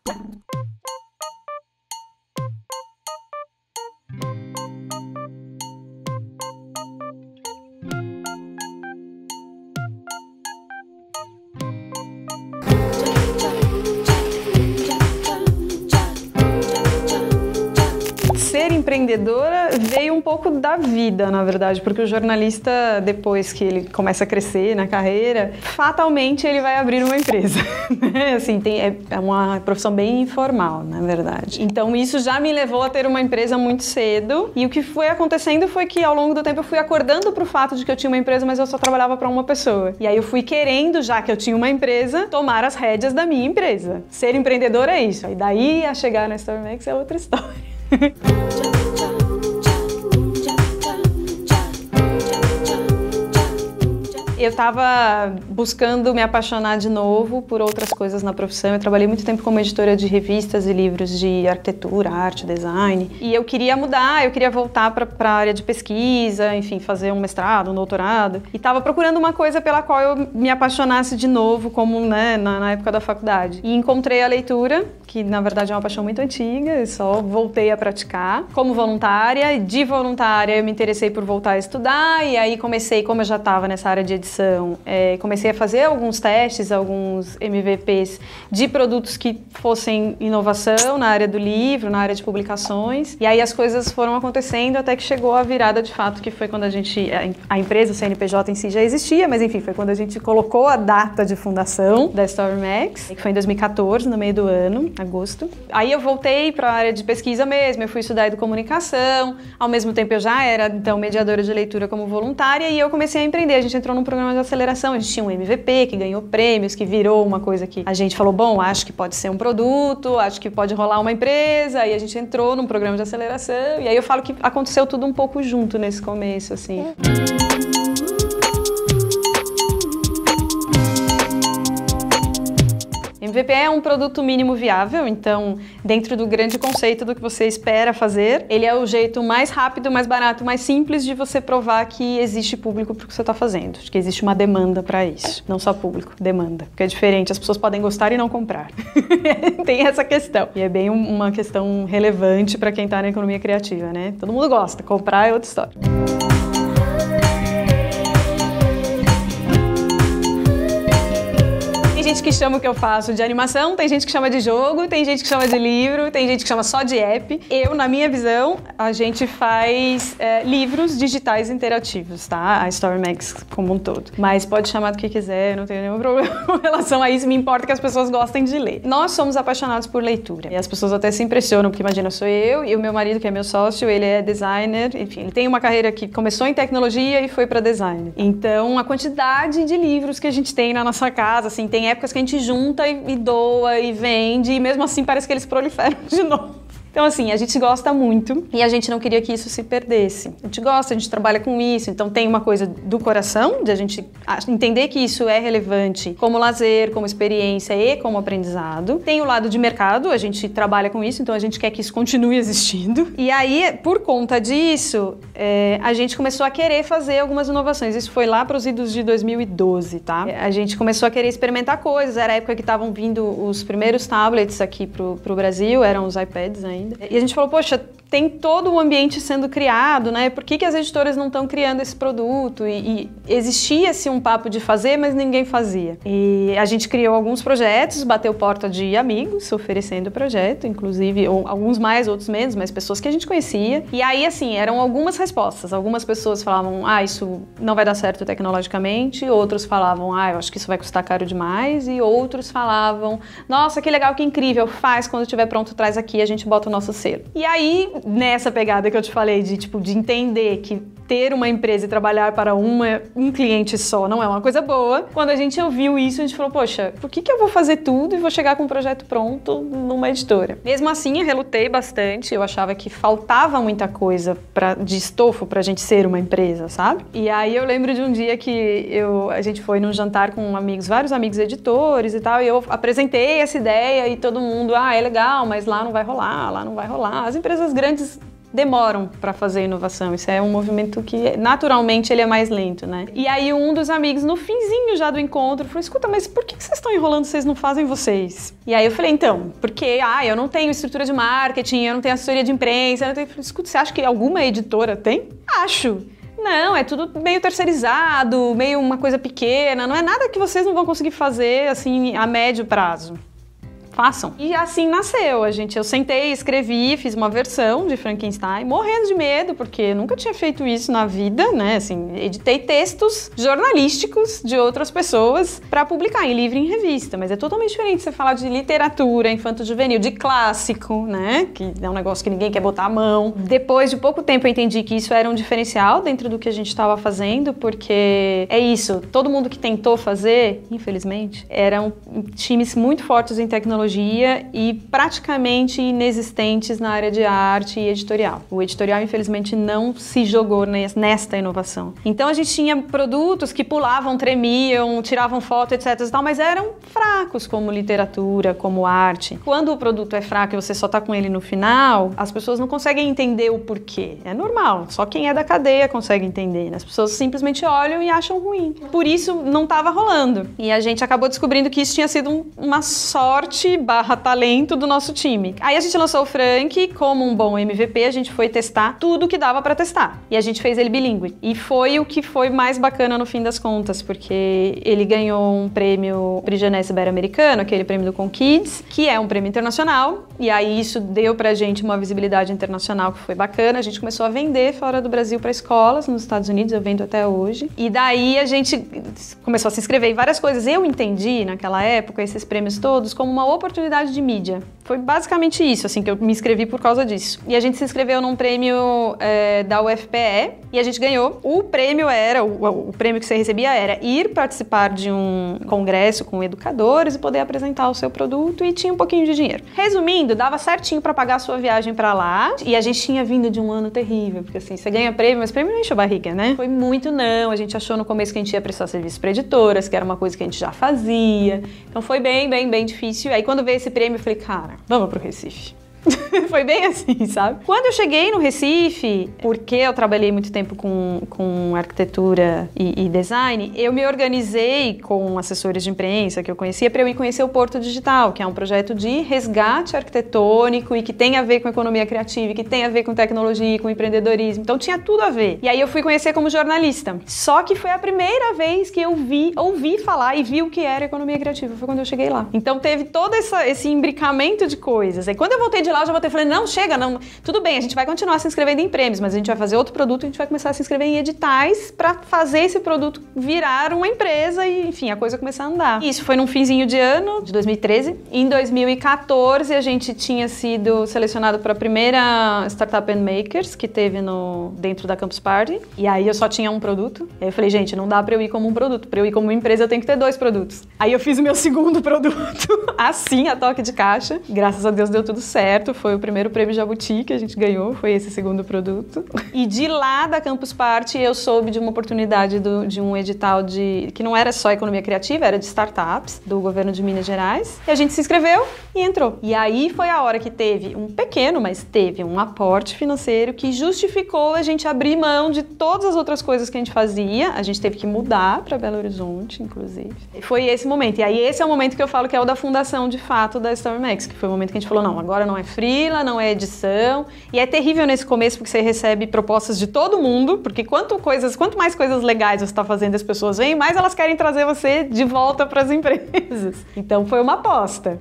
Ser empreendedora veio um pouco da vida, na verdade, porque o jornalista, depois que ele começa a crescer na carreira, fatalmente ele vai abrir uma empresa. Assim, é uma profissão bem informal, na verdade. Então isso já me levou a ter uma empresa muito cedo, e o que foi acontecendo foi que ao longo do tempo eu fui acordando pro fato de que eu tinha uma empresa, mas eu só trabalhava para uma pessoa. E aí eu fui querendo, já que eu tinha uma empresa, tomar as rédeas da minha empresa. Ser empreendedor é isso. E daí a chegar na StoryMax é outra história. Eu estava buscando me apaixonar de novo por outras coisas na profissão. Eu trabalhei muito tempo como editora de revistas e livros de arquitetura, arte, design. E eu queria mudar, eu queria voltar para a área de pesquisa, enfim, fazer um mestrado, um doutorado. E estava procurando uma coisa pela qual eu me apaixonasse de novo, como na época da faculdade. E encontrei a leitura, que na verdade é uma paixão muito antiga, eu só voltei a praticar como voluntária. De voluntária eu me interessei por voltar a estudar, e aí comecei, como eu já estava nessa área de edição, comecei a fazer alguns testes, alguns MVPs de produtos que fossem inovação na área do livro, na área de publicações, e aí as coisas foram acontecendo até que chegou a virada de fato, que foi quando a empresa, o CNPJ em si já existia, mas enfim, foi quando a gente colocou a data de fundação da StoryMax, que foi em 2014, no meio do ano, agosto. Aí eu voltei para a área de pesquisa mesmo, eu fui estudar educomunicação, ao mesmo tempo eu já era, então, mediadora de leitura como voluntária, e eu comecei a empreender. A gente entrou num programa de aceleração, a gente tinha um MVP que ganhou prêmios, que virou uma coisa que a gente falou, bom, acho que pode ser um produto, acho que pode rolar uma empresa, e a gente entrou num programa de aceleração, e aí eu falo que aconteceu tudo um pouco junto nesse começo, assim. MVP é um produto mínimo viável, então, dentro do grande conceito do que você espera fazer, ele é o jeito mais rápido, mais barato, mais simples de você provar que existe público para o que você está fazendo, que existe uma demanda para isso. Não só público, demanda. Porque é diferente, as pessoas podem gostar e não comprar. Tem essa questão. E é bem uma questão relevante para quem está na economia criativa, né? Todo mundo gosta, comprar é outra história. Tem gente que chama o que eu faço de animação, tem gente que chama de jogo, tem gente que chama de livro, tem gente que chama só de app. Eu, na minha visão, a gente faz livros digitais interativos, tá? A StoryMax como um todo. Mas pode chamar do que quiser, não tenho nenhum problema com relação a isso. Me importa que as pessoas gostem de ler. Nós somos apaixonados por leitura. E as pessoas até se impressionam, porque imagina, sou eu e o meu marido, que é meu sócio, ele é designer. Enfim, ele tem uma carreira que começou em tecnologia e foi para design. Então, a quantidade de livros que a gente tem na nossa casa, assim, tem épocas que a gente junta e doa e vende, e mesmo assim parece que eles proliferam de novo. Então, assim, a gente gosta muito e a gente não queria que isso se perdesse. A gente gosta, a gente trabalha com isso, então tem uma coisa do coração, de a gente entender que isso é relevante como lazer, como experiência e como aprendizado. Tem o lado de mercado, a gente trabalha com isso, então a gente quer que isso continue existindo. E aí, por conta disso, a gente começou a querer fazer algumas inovações. Isso foi lá para os idos de 2012, tá? A gente começou a querer experimentar coisas, era a época que estavam vindo os primeiros tablets aqui pro Brasil, eram os iPads ainda. E a gente falou, poxa, tem todo o ambiente sendo criado, né? Por que as editoras não estão criando esse produto? E existia-se um papo de fazer, mas ninguém fazia. E a gente criou alguns projetos, bateu porta de amigos oferecendo o projeto, inclusive, ou alguns mais, outros menos, mas pessoas que a gente conhecia. E aí, assim, eram algumas respostas. Algumas pessoas falavam, isso não vai dar certo tecnologicamente. Outros falavam, eu acho que isso vai custar caro demais. E outros falavam, nossa, que legal, que incrível, faz, quando estiver pronto, traz aqui, a gente bota o nosso selo. E aí, nessa pegada que eu te falei, de entender que ter uma empresa e trabalhar para um cliente só não é uma coisa boa, quando a gente ouviu isso, a gente falou, poxa, por que eu vou fazer tudo e vou chegar com um projeto pronto numa editora? Mesmo assim, eu relutei bastante, eu achava que faltava muita coisa de estofo pra gente ser uma empresa, sabe? E aí eu lembro de um dia que a gente foi num jantar com amigos, vários amigos editores e tal, e eu apresentei essa ideia e todo mundo, é legal, mas lá não vai rolar, lá não vai rolar. As empresas grandes demoram para fazer inovação. Isso é um movimento que naturalmente ele é mais lento, né? E aí um dos amigos, no finzinho já do encontro, falou: escuta, mas por que vocês estão enrolando, vocês não fazem vocês? E aí eu falei: então, porque eu não tenho estrutura de marketing, eu não tenho assessoria de imprensa. Eu falei: escuta, você acha que alguma editora tem? Acho. Não, é tudo meio terceirizado, meio uma coisa pequena, não é nada que vocês não vão conseguir fazer assim a médio prazo. Façam. E assim nasceu, eu sentei, escrevi, fiz uma versão de Frankenstein, morrendo de medo, porque eu nunca tinha feito isso na vida, né, assim, editei textos jornalísticos de outras pessoas para publicar em livro e em revista, mas é totalmente diferente você falar de literatura infanto-juvenil, de clássico, né, que é um negócio que ninguém quer botar a mão. Depois de pouco tempo eu entendi que isso era um diferencial dentro do que a gente estava fazendo, porque é isso, todo mundo que tentou fazer, infelizmente, eram times muito fortes em tecnologia e praticamente inexistentes na área de arte e editorial. O editorial, infelizmente, não se jogou nesta inovação. Então, a gente tinha produtos que pulavam, tremiam, tiravam foto, etc. e tal, mas eram fracos, como literatura, como arte. Quando o produto é fraco e você só tá com ele no final, as pessoas não conseguem entender o porquê. É normal, só quem é da cadeia consegue entender, né? As pessoas simplesmente olham e acham ruim. Por isso, não estava rolando. E a gente acabou descobrindo que isso tinha sido uma sorte / talento do nosso time. Aí a gente lançou o Frank, como um bom MVP, a gente foi testar tudo que dava pra testar. E a gente fez ele bilíngue. E foi o que foi mais bacana no fim das contas, porque ele ganhou um prêmio Prix Jeunesse Ibero-Americano, aquele prêmio do Conkids, que é um prêmio internacional. E aí isso deu pra gente uma visibilidade internacional que foi bacana. A gente começou a vender fora do Brasil pra escolas, nos Estados Unidos, eu vendo até hoje. E daí a gente começou a se inscrever em várias coisas. Eu entendi, naquela época, esses prêmios todos como uma oportunidade de mídia. Foi basicamente isso, assim, que eu me inscrevi por causa disso. E a gente se inscreveu num prêmio da UFPE e a gente ganhou. O prêmio era, o prêmio que você recebia era ir participar de um congresso com educadores e poder apresentar o seu produto e tinha um pouquinho de dinheiro. Resumindo, dava certinho pra pagar a sua viagem pra lá e a gente tinha vindo de um ano terrível, porque assim, você ganha prêmio, mas prêmio não enche a barriga, né? Foi muito não, a gente achou no começo que a gente ia prestar serviço pra editoras, que era uma coisa que a gente já fazia. Então foi bem difícil. Aí quando veio esse prêmio, eu falei: cara, vamos pro Recife. Foi bem assim, sabe? Quando eu cheguei no Recife, porque eu trabalhei muito tempo com arquitetura e design, eu me organizei com assessores de imprensa que eu conhecia para eu ir conhecer o Porto Digital, que é um projeto de resgate arquitetônico e que tem a ver com economia criativa, e que tem a ver com tecnologia e com empreendedorismo. Então tinha tudo a ver. E aí eu fui conhecer como jornalista. Só que foi a primeira vez que eu ouvi falar e vi o que era economia criativa. Foi quando eu cheguei lá. Então teve todo esse imbricamento de coisas. Aí quando eu voltei de lá, eu já voltei e falei: não, chega, não, tudo bem, a gente vai continuar se inscrevendo em prêmios, mas a gente vai fazer outro produto, a gente vai começar a se inscrever em editais para fazer esse produto virar uma empresa e, enfim, a coisa começar a andar. E isso foi num finzinho de ano, de 2013. Em 2014, a gente tinha sido selecionado para a primeira Startup and Makers que teve dentro da Campus Party. E aí eu só tinha um produto. Aí eu falei: gente, não dá para eu ir como um produto. Para eu ir como uma empresa, eu tenho que ter 2 produtos. Aí eu fiz o meu segundo produto, assim, a toque de caixa. Graças a Deus deu tudo certo. Foi o primeiro prêmio Jabuti que a gente ganhou, foi esse segundo produto. E de lá da Campus Party eu soube de uma oportunidade de um edital que não era só economia criativa, era de startups, do governo de Minas Gerais. E a gente se inscreveu e entrou. E aí foi a hora que teve um pequeno, mas teve um aporte financeiro que justificou a gente abrir mão de todas as outras coisas que a gente fazia. A gente teve que mudar para Belo Horizonte, inclusive. E foi esse momento. E aí esse é o momento que eu falo que é o da fundação, de fato, da StoryMax, que foi o momento que a gente falou: não, agora não é freela, não é edição. E é terrível nesse começo porque você recebe propostas de todo mundo, porque quanto mais coisas legais você está fazendo, as pessoas vêm, mais elas querem trazer você de volta para as empresas. Então foi uma aposta.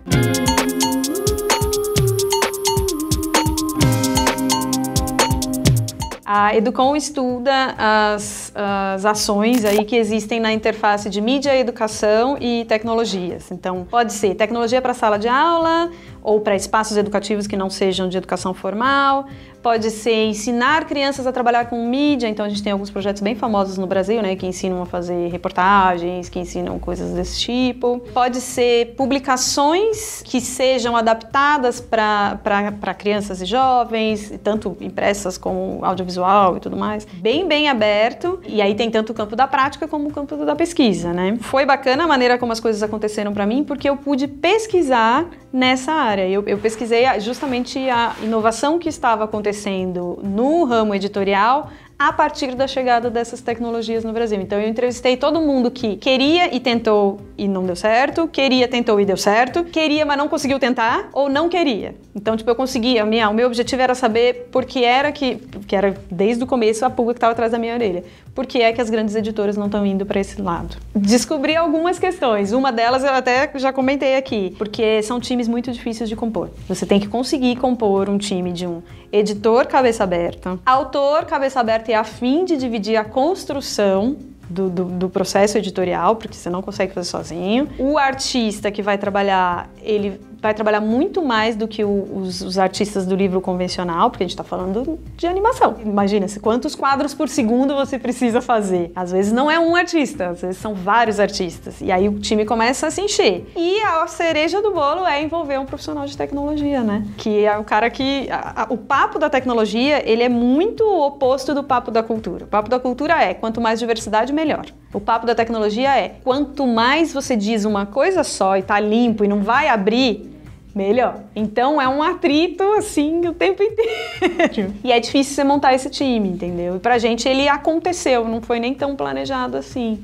A Educom estuda as ações aí que existem na interface de mídia, educação e tecnologias. Então, pode ser tecnologia para sala de aula ou para espaços educativos que não sejam de educação formal. Pode ser ensinar crianças a trabalhar com mídia. Então, a gente tem alguns projetos bem famosos no Brasil, né, que ensinam a fazer reportagens, que ensinam coisas desse tipo. Pode ser publicações que sejam adaptadas para crianças e jovens, tanto impressas como audiovisual e tudo mais. Bem aberto. E aí tem tanto o campo da prática como o campo da pesquisa, né? Foi bacana a maneira como as coisas aconteceram para mim, porque eu pude pesquisar nessa área. Eu pesquisei justamente a inovação que estava acontecendo acontecendo no ramo editorial a partir da chegada dessas tecnologias no Brasil. Então eu entrevistei todo mundo que queria e tentou e não deu certo, queria, tentou e deu certo, queria, mas não conseguiu tentar, ou não queria. Então, tipo, eu conseguia, o meu objetivo era saber por que era desde o começo a pulga que estava atrás da minha orelha. Por que é que as grandes editoras não estão indo para esse lado? Descobri algumas questões, uma delas eu até já comentei aqui, porque são times muito difíceis de compor. Você tem que conseguir compor um time de um editor cabeça aberta, autor cabeça aberta e a fim de dividir a construção do processo editorial, porque você não consegue fazer sozinho. O artista que vai trabalhar, ele vai trabalhar muito mais do que os artistas do livro convencional, porque a gente está falando de animação. Imagina, quantos quadros por segundo você precisa fazer. Às vezes não é um artista, às vezes são vários artistas. E aí o time começa a se encher. E a cereja do bolo é envolver um profissional de tecnologia, né? Que é o cara que... O papo da tecnologia, ele é muito oposto do papo da cultura. O papo da cultura é, quanto mais diversidade, melhor. O papo da tecnologia é, quanto mais você diz uma coisa só e tá limpo e não vai abrir, melhor. Então é um atrito, assim, o tempo inteiro. E é difícil você montar esse time, entendeu? E pra gente ele aconteceu, não foi nem tão planejado assim.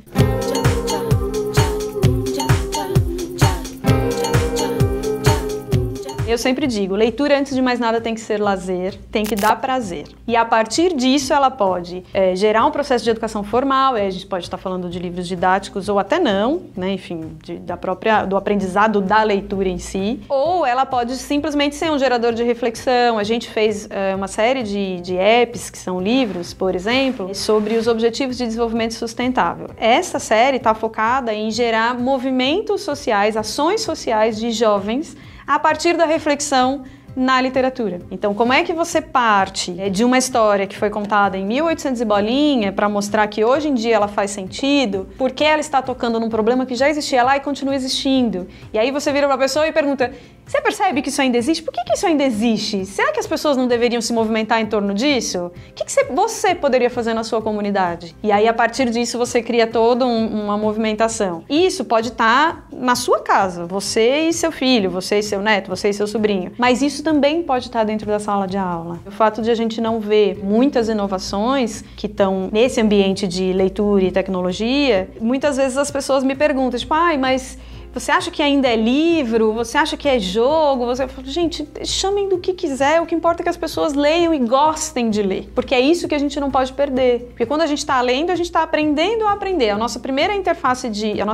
Eu sempre digo, leitura antes de mais nada tem que ser lazer, tem que dar prazer. E a partir disso ela pode gerar um processo de educação formal, a gente pode estar falando de livros didáticos ou até não, né? Enfim, do aprendizado da leitura em si. Ou ela pode simplesmente ser um gerador de reflexão. A gente fez uma série de apps, que são livros, por exemplo, sobre os Objetivos de Desenvolvimento Sustentável. Essa série está focada em gerar movimentos sociais, ações sociais de jovens a partir da reflexão na literatura. Então, como é que você parte de uma história que foi contada em 1800 e bolinha para mostrar que hoje em dia ela faz sentido, porque ela está tocando num problema que já existia lá e continua existindo? E aí você vira para a pessoa e pergunta, você percebe que isso ainda existe? Por que isso ainda existe? Será que as pessoas não deveriam se movimentar em torno disso? O que você poderia fazer na sua comunidade? E aí, a partir disso, você cria toda uma movimentação. Isso pode estar na sua casa, você e seu filho, você e seu neto, você e seu sobrinho. Mas isso também pode estar dentro da sala de aula. O fato de a gente não ver muitas inovações que estão nesse ambiente de leitura e tecnologia, muitas vezes as pessoas me perguntam, tipo, mas você acha que ainda é livro? Você acha que é jogo? Gente, chamem do que quiser, o que importa é que as pessoas leiam e gostem de ler. Porque é isso que a gente não pode perder. Porque quando a gente está lendo, a gente está aprendendo a aprender. A nossa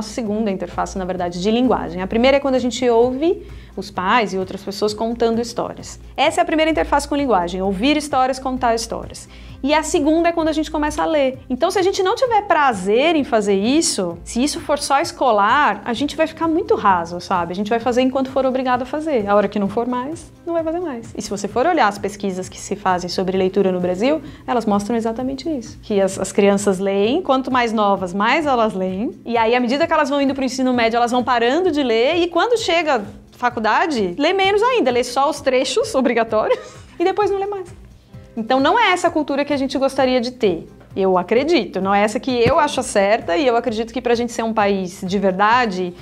segunda interface, na verdade, de linguagem. A primeira é quando a gente ouve os pais e outras pessoas contando histórias. Essa é a primeira interface com linguagem, ouvir histórias, contar histórias. E a segunda é quando a gente começa a ler. Então, se a gente não tiver prazer em fazer isso, se isso for só escolar, a gente vai ficar muito raso, sabe? A gente vai fazer enquanto for obrigado a fazer. A hora que não for mais, não vai fazer mais. E se você for olhar as pesquisas que se fazem sobre leitura no Brasil, elas mostram exatamente isso. Que as crianças leem, quanto mais novas, mais elas leem. E aí, à medida que elas vão indo para o ensino médio, elas vão parando de ler. E quando chega faculdade, lê menos ainda. Lê só os trechos obrigatórios e depois não lê mais. Então não é essa cultura que a gente gostaria de ter. Eu acredito, não é essa que eu acho certa e eu acredito que para a gente ser um país de verdade,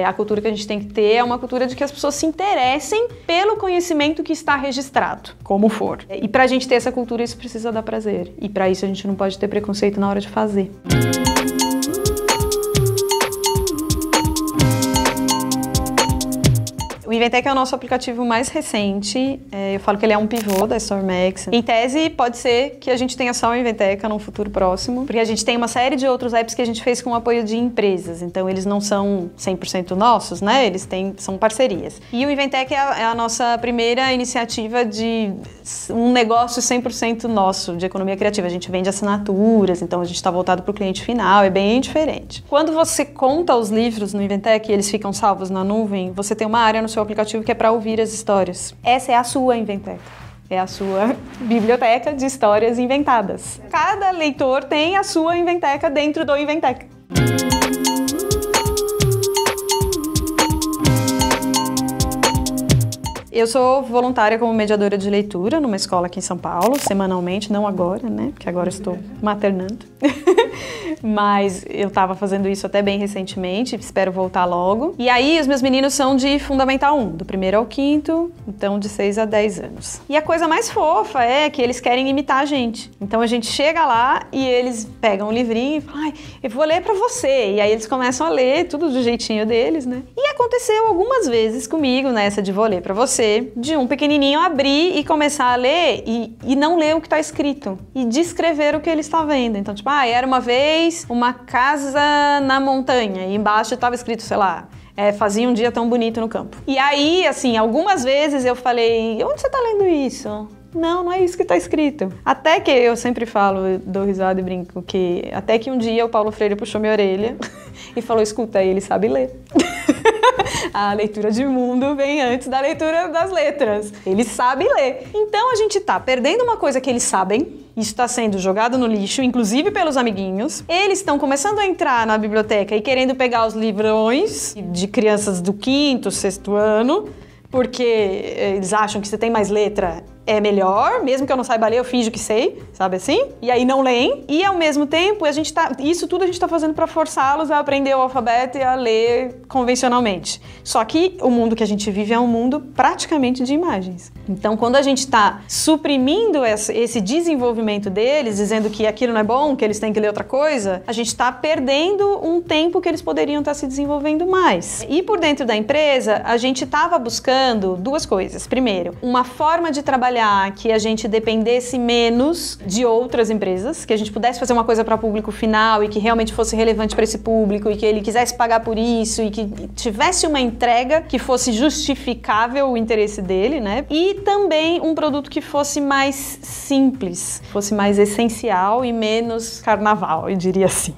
a cultura que a gente tem que ter é uma cultura de que as pessoas se interessem pelo conhecimento que está registrado, como for. E para a gente ter essa cultura, isso precisa dar prazer. E para isso a gente não pode ter preconceito na hora de fazer. O Inventec é o nosso aplicativo mais recente, eu falo que ele é um pivô da StoryMax. Em tese, pode ser que a gente tenha só o Inventec no futuro próximo, porque a gente tem uma série de outros apps que a gente fez com o apoio de empresas, então eles não são 100% nossos, né? São parcerias. E o Inventec é a nossa primeira iniciativa de um negócio 100% nosso, de economia criativa. A gente vende assinaturas, então a gente está voltado para o cliente final, é bem diferente. Quando você conta os livros no Inventec e eles ficam salvos na nuvem, você tem uma área no seu aplicativo que é para ouvir as histórias. Essa é a sua Inventec. É a sua biblioteca de histórias inventadas. Cada leitor tem a sua Inventeca dentro do Inventec. Eu sou voluntária como mediadora de leitura numa escola aqui em São Paulo, semanalmente, não agora, né? Porque agora estou maternando. mas eu tava fazendo isso até bem recentemente, espero voltar logo. E aí os meus meninos são de Fundamental 1, do 1º ao 5º, então de 6 a 10 anos. E a coisa mais fofa é que eles querem imitar a gente. Então a gente chega lá e eles pegam um livrinho e falam, ai, eu vou ler pra você. E aí eles começam a ler, tudo do jeitinho deles, né? E aconteceu algumas vezes comigo, nessa de vou ler pra você, de um pequenininho abrir e começar a ler e não ler o que tá escrito. E descrever o que ele está vendo. Então, tipo, era uma vez uma casa na montanha e embaixo estava escrito, sei lá, fazia um dia tão bonito no campo. E aí, assim, algumas vezes eu falei, onde você tá lendo isso? Não é isso que tá escrito. Até que eu sempre falo, dou risada e brinco, que até que um dia o Paulo Freire puxou minha orelha e falou, escuta, ele sabe ler. A leitura de mundo vem antes da leitura das letras. Ele sabe ler. Então a gente tá perdendo uma coisa que eles sabem. Isso está sendo jogado no lixo, inclusive pelos amiguinhos. Eles estão começando a entrar na biblioteca e querendo pegar os livrões de crianças do 5º, 6º ano, porque eles acham que se tem mais letra é melhor, mesmo que eu não saiba ler, eu finjo que sei, sabe assim? E aí não leem. E ao mesmo tempo, isso tudo a gente tá fazendo para forçá-los a aprender o alfabeto e a ler convencionalmente. Só que o mundo que a gente vive é um mundo praticamente de imagens. Então, quando a gente tá suprimindo esse desenvolvimento deles, dizendo que aquilo não é bom, que eles têm que ler outra coisa, a gente tá perdendo um tempo que eles poderiam estar se desenvolvendo mais. E por dentro da empresa, a gente tava buscando duas coisas. Primeiro, uma forma de trabalhar que a gente dependesse menos de outras empresas, que a gente pudesse fazer uma coisa para público final e que realmente fosse relevante para esse público e que ele quisesse pagar por isso e que tivesse uma entrega que fosse justificável o interesse dele, né? E também um produto que fosse mais simples, fosse mais essencial e menos carnaval, eu diria assim.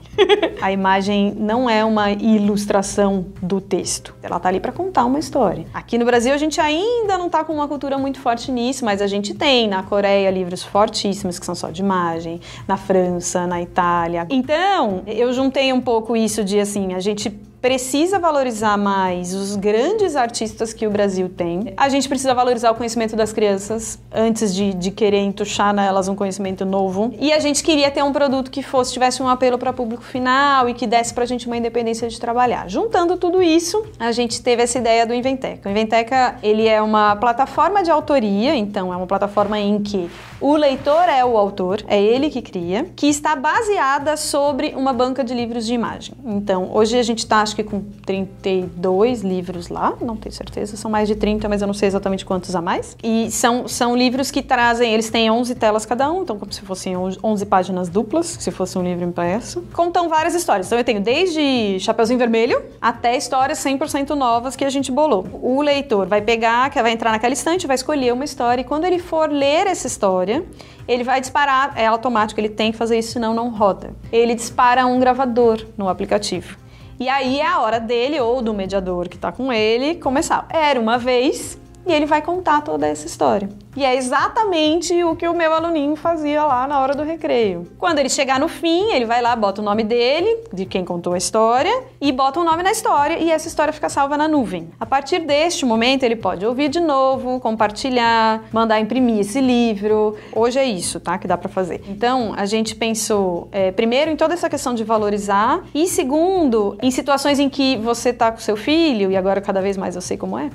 A imagem não é uma ilustração do texto, ela tá ali para contar uma história. Aqui no Brasil a gente ainda não tá com uma cultura muito forte nisso, mas a gente tem na Coreia livros fortíssimos que são só de imagem, na França, na Itália. Então, eu juntei um pouco isso de assim, a gente precisa valorizar mais os grandes artistas que o Brasil tem. A gente precisa valorizar o conhecimento das crianças antes de querer entuchar nelas um conhecimento novo. E a gente queria ter um produto que tivesse um apelo para público final e que desse pra gente uma independência de trabalhar. Juntando tudo isso, a gente teve essa ideia do Inventeca. O Inventeca, ele é uma plataforma de autoria, então é uma plataforma em que o leitor é o autor, é ele que cria, que está baseada sobre uma banca de livros de imagem. Então, hoje a gente está, acho que com 32 livros lá, não tenho certeza, são mais de 30, mas eu não sei exatamente quantos a mais. E são livros que trazem, eles têm 11 telas cada um, então como se fossem 11 páginas duplas, se fosse um livro impresso. Contam várias histórias, então eu tenho desde Chapeuzinho Vermelho até histórias 100% novas que a gente bolou. O leitor vai pegar, vai entrar naquela estante, vai escolher uma história e quando ele for ler essa história, ele vai disparar, é automático, ele tem que fazer isso, senão não roda. Ele dispara um gravador no aplicativo. E aí é a hora dele, ou do mediador que tá com ele, começar. Era uma vez, e ele vai contar toda essa história. E é exatamente o que o meu aluninho fazia lá na hora do recreio. Quando ele chegar no fim, ele vai lá, bota o nome dele, de quem contou a história, e bota um nome na história, e essa história fica salva na nuvem. A partir deste momento, ele pode ouvir de novo, compartilhar, mandar imprimir esse livro. Hoje é isso, tá? Que dá pra fazer. Então, a gente pensou, primeiro, em toda essa questão de valorizar, e segundo, em situações em que você tá com seu filho, e agora cada vez mais eu sei como é,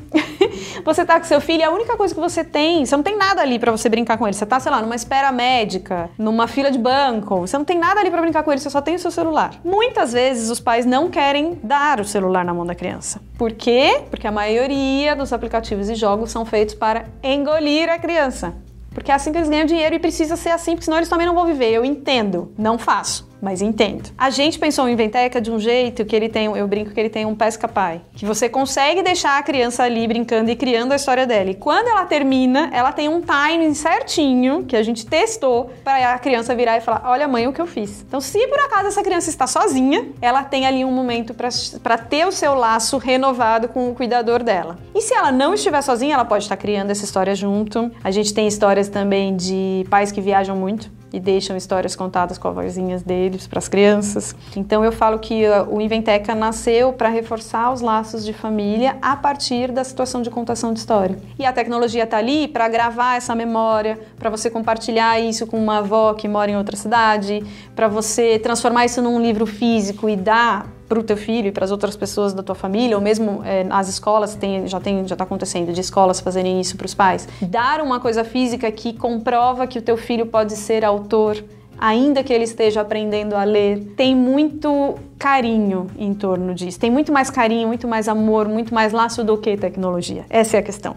você tá com seu filho, a única coisa que você não tem nada ali pra você brincar com ele. Você tá, sei lá, numa espera médica, numa fila de banco, você não tem nada ali pra brincar com ele, você só tem o seu celular. Muitas vezes os pais não querem dar o celular na mão da criança. Por quê? Porque a maioria dos aplicativos e jogos são feitos para engolir a criança. Porque é assim que eles ganham dinheiro e precisa ser assim, porque senão eles também não vão viver. Eu entendo, não faço, mas entendo. A gente pensou em Inventeca de um jeito que ele tem, eu brinco que ele tem um pesca-pai. Que você consegue deixar a criança ali brincando e criando a história dela. E quando ela termina, ela tem um timing certinho, que a gente testou, para a criança virar e falar, olha mãe, o que eu fiz. Então se por acaso essa criança está sozinha, ela tem ali um momento para ter o seu laço renovado com o cuidador dela. E se ela não estiver sozinha, ela pode estar criando essa história junto. A gente tem histórias também de pais que viajam muito. e deixam histórias contadas com as vozinhas deles para as crianças. Então eu falo que o Inventeca nasceu para reforçar os laços de família a partir da situação de contação de história. E a tecnologia está ali para gravar essa memória, para você compartilhar isso com uma avó que mora em outra cidade, para você transformar isso num livro físico e dar para o teu filho e para as outras pessoas da tua família, ou mesmo as escolas, já está acontecendo, de escolas fazerem isso para os pais. Dar uma coisa física que comprova que o teu filho pode ser autor, ainda que ele esteja aprendendo a ler. Tem muito carinho em torno disso. Tem muito mais carinho, muito mais amor, muito mais laço do que tecnologia. Essa é a questão.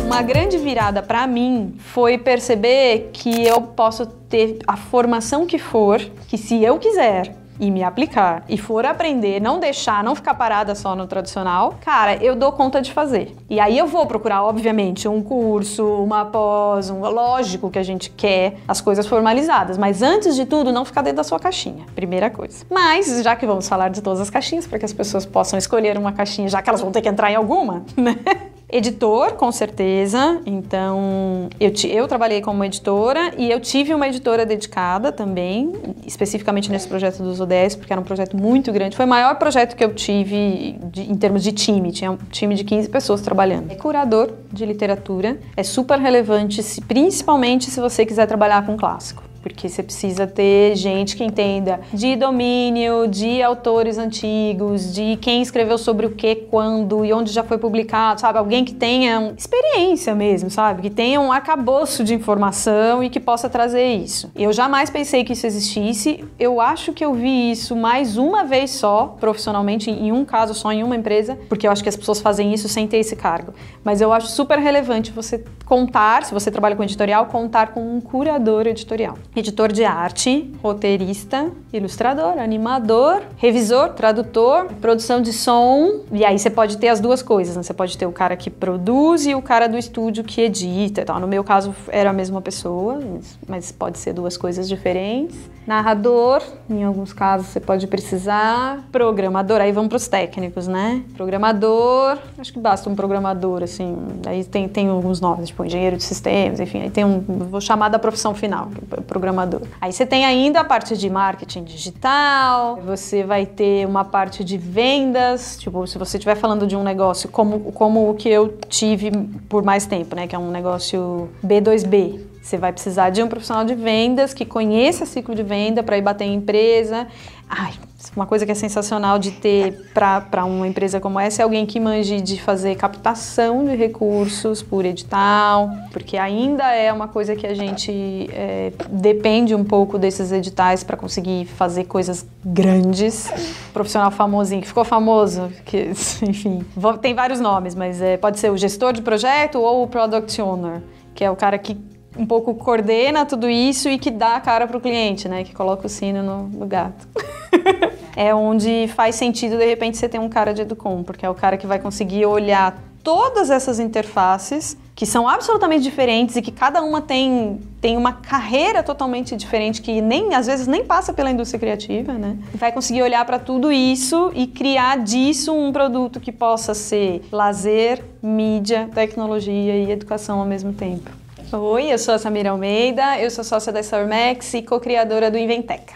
Uma grande virada para mim foi perceber que eu posso ter a formação que for, que se eu quiser e me aplicar e for aprender, não ficar parada só no tradicional, cara, eu dou conta de fazer. E aí eu vou procurar, obviamente, um curso, uma pós, lógico que a gente quer as coisas formalizadas, mas antes de tudo, não ficar dentro da sua caixinha, primeira coisa. Mas, já que vamos falar de todas as caixinhas, para que as pessoas possam escolher uma caixinha, já que elas vão ter que entrar em alguma, né? Editor, com certeza. Então, eu trabalhei como editora e eu tive uma editora dedicada também, especificamente nesse projeto dos ODS, porque era um projeto muito grande. Foi o maior projeto que eu tive em termos de time. Tinha um time de 15 pessoas trabalhando. É curador de literatura. É super relevante, principalmente se você quiser trabalhar com clássico. Porque você precisa ter gente que entenda de domínio, de autores antigos, de quem escreveu sobre o que, quando e onde já foi publicado, sabe? Alguém que tenha experiência mesmo, sabe? Que tenha um arcabouço de informação e que possa trazer isso. Eu jamais pensei que isso existisse. Eu acho que eu vi isso mais uma vez só, profissionalmente, em um caso só, em uma empresa, porque eu acho que as pessoas fazem isso sem ter esse cargo. Mas eu acho super relevante você contar, se você trabalha com editorial, contar com um curador editorial. Editor de arte, roteirista, ilustrador, animador, revisor, tradutor, produção de som. E aí você pode ter as duas coisas, né? Você pode ter o cara que produz e o cara do estúdio que edita e tal. No meu caso era a mesma pessoa, mas pode ser duas coisas diferentes. Narrador, em alguns casos você pode precisar. Programador, aí vamos para os técnicos, né? Programador, acho que basta um programador, assim. Aí tem alguns nomes, tipo engenheiro de sistemas, enfim. Aí vou chamar da profissão final, programador. Aí você tem ainda a parte de marketing digital, você vai ter uma parte de vendas, tipo, se você estiver falando de um negócio como o que eu tive por mais tempo, né, que é um negócio B2B, você vai precisar de um profissional de vendas que conheça ciclo de venda para ir bater em empresa. Ai, uma coisa que é sensacional de ter para uma empresa como essa é alguém que manje de fazer captação de recursos por edital, porque ainda é uma coisa que a gente depende um pouco desses editais para conseguir fazer coisas grandes. Profissional famosinho, que ficou famoso, que, enfim, tem vários nomes, mas pode ser o gestor de projeto ou o product owner, que é o cara que um pouco coordena tudo isso e que dá a cara para o cliente, né? Que coloca o sino no gato. É onde faz sentido, de repente, você ter um cara de Educom, porque é o cara que vai conseguir olhar todas essas interfaces, que são absolutamente diferentes e que cada uma tem uma carreira totalmente diferente, que às vezes nem passa pela indústria criativa, né? Vai conseguir olhar para tudo isso e criar disso um produto que possa ser lazer, mídia, tecnologia e educação ao mesmo tempo. Oi, eu sou a Samira Almeida, eu sou sócia da Stormax e co-criadora do Inventeca.